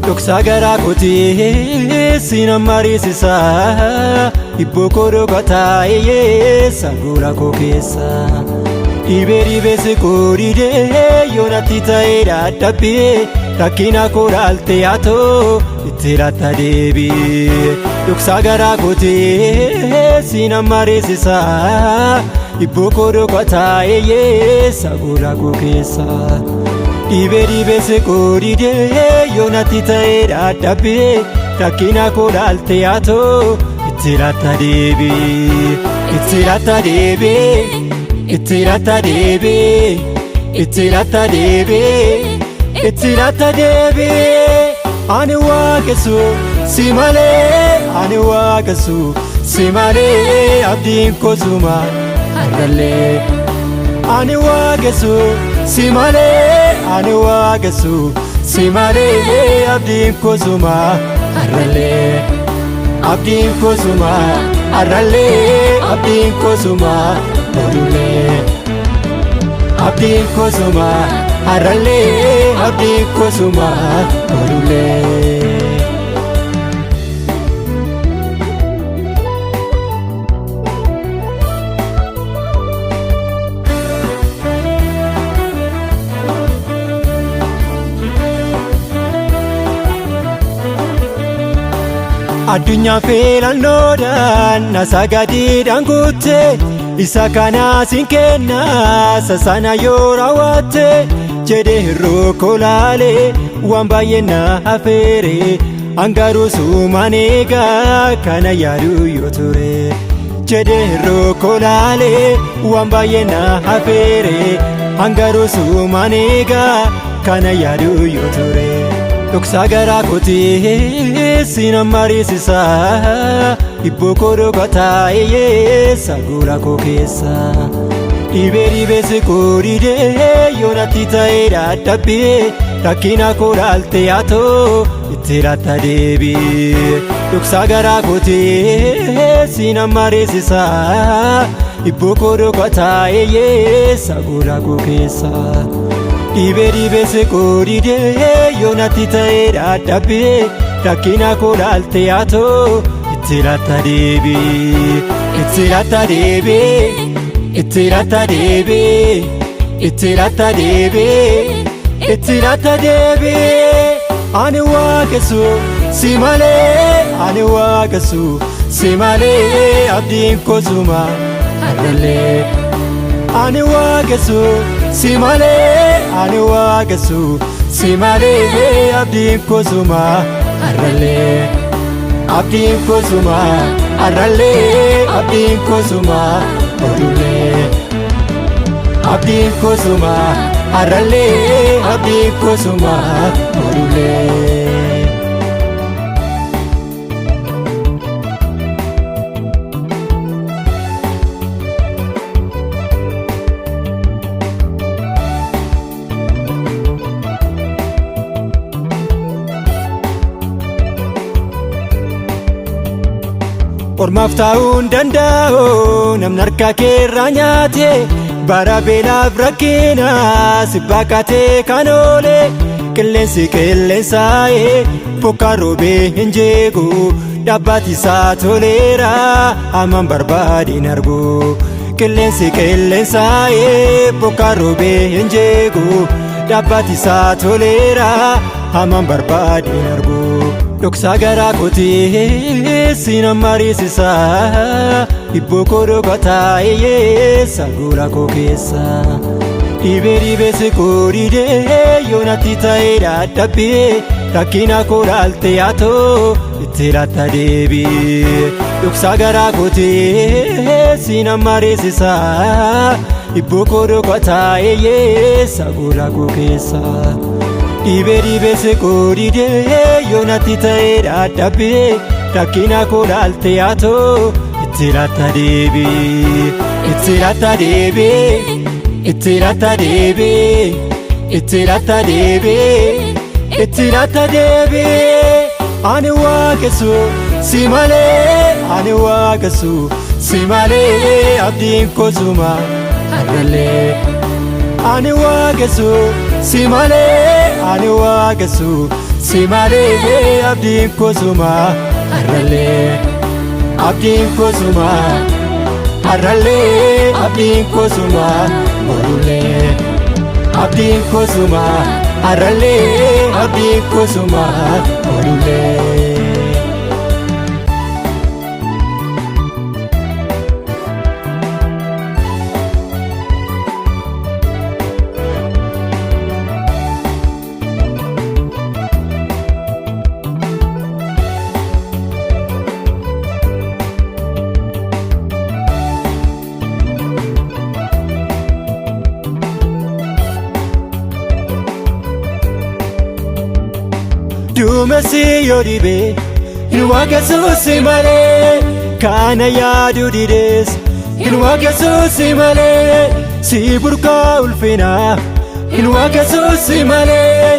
Dhoksaa garaa kootee siina mariisisa Ibboo koo dhokataa'ee sangoora koo keessa Dhibee si koo didee yoo natti ta'ee dadhabee rakkina koo dhaaltee haatoo itti laata deebii Dhoksaa garaa kootee siina mariisisa Ibboo koo dhokataa'ee sangoora koo keessa Dhibee si koo didee yoo natti ta'ee dadhabee rakkina koo dhaaltee haatoo itti laata deebii itti laata deebii itti laata deebii itti laata deebii itti laata deebii ani waaqessu si malee ani waaqessu si malee abdiin koo suma har'allee ani waaqessu si malee ani waaqessu si malee abdiin koo suma har'allee abdiin koo suma har'allee abdiin koo suma borulee abdiin koo suma har'allee abdiin koo suma borulee Addunyaa filannoodan nasagadiidhaan guutte isa kana siin kenna sasana yoo raawwatte jedhee hir'uu koo laalee waan baay'ee na affeere hangaruu sumaan eegaa kana yaaduu yoo ture jedhee hir'uu koo laalee waan baay'ee na affeere hangaruu sumaan eegaa kana yaaduu yoo ture. Dhoksaa garaa kootee siina mariisisa Ibboo koo dhokataa'ee sangoora koo keessa Dhibee si koo didee yoo natti ta'ee dadhabee rakkina koo dhaaltee haatoo itti laata deebii Dhoksaa garaa kootee siina mariisisa Ibboo koo dhokataa'ee sangoora koo keessa Dhibee si koo didee yoo natti ta'ee dadhabee rakkina koo dhaaltee haatoo itti laata deebii itti laata deebii itti laata deebii itti laata deebii itti laata deebii ani waaqessu si malee ani waaqessu si malee abdiin koo suma har'allee ani waaqessu si malee ani waaqessu si malee abdiin koo suma har'allee abdiin koo suma har'allee abdiin koo suma borulee abdiin koo suma har'allee abdiin koo suma borulee. Ormaaf ta'uu hin danda'u namni harka keerraa nyaate bara beelaaf rakkina si bakkatee kan oole qilleensi qilleensaa'ee bokkaan roobee hin jeequ dhaabbati isaa toleera hamaan barbaadin argu qilleensi qilleensaa'ee bokkaan roobee hin jeequ dhaabbati isaa toleera hamaan barbaadin argu. Dhoksaa garaa kootee siina mariisisa Ibboo koo dhokataa'ee sangoora koo keessa Dhibee si koo didee yoo natti ta'ee dadhabee rakkina koo dhaaltee haatoo itti laata deebii Dhoksaa garaa kootee siina mariisisa Ibboo koo dhokataa'ee sangoora koo keessa Dhibee si koo didee yoo natti ta'ee dadhabee rakkina koo dhaaltee haatoo itti laata deebii itti laata deebii itti laata deebii itti laata deebii itti laata deebii ani waaqessu si malee ani waaqessu si malee abdiin koo suma har'allee ani waaqessu si malee ani waaqessu Simalee abdiin kosuma harralee abdiin kosuma harralee abdiin kosuma borulee abdiin kosuma harralee abdiin kosuma borulee. Duumessi yoo dhibee hin waaqessuusi malee kana yaaduu dides hin waaqessuusi malee si burqaa ulfinaa hin waaqessuusi malee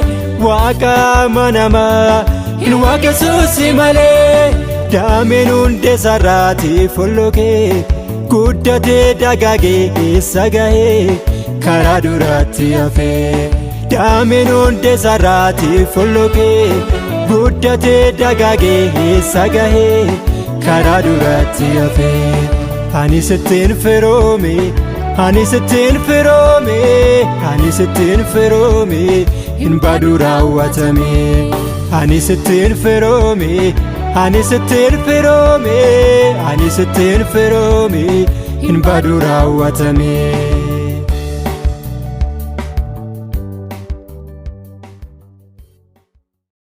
waaqa manamaa hin waaqessuusi malee daameen hundee sarraati follokee guddatee dagaagee eessa gahee karaa duraatti hafee. Daameen hundee sarraati follokee guddatee dagaagee eessa gahee karaa duraatti hafee. Ani sittiin firoome ani sittiin firoome ani sittiin firoome hin baadu raawwatame. Ani sittiin firoome ani sittiin firoome ani sittiin firoome hin baadu raawwatame.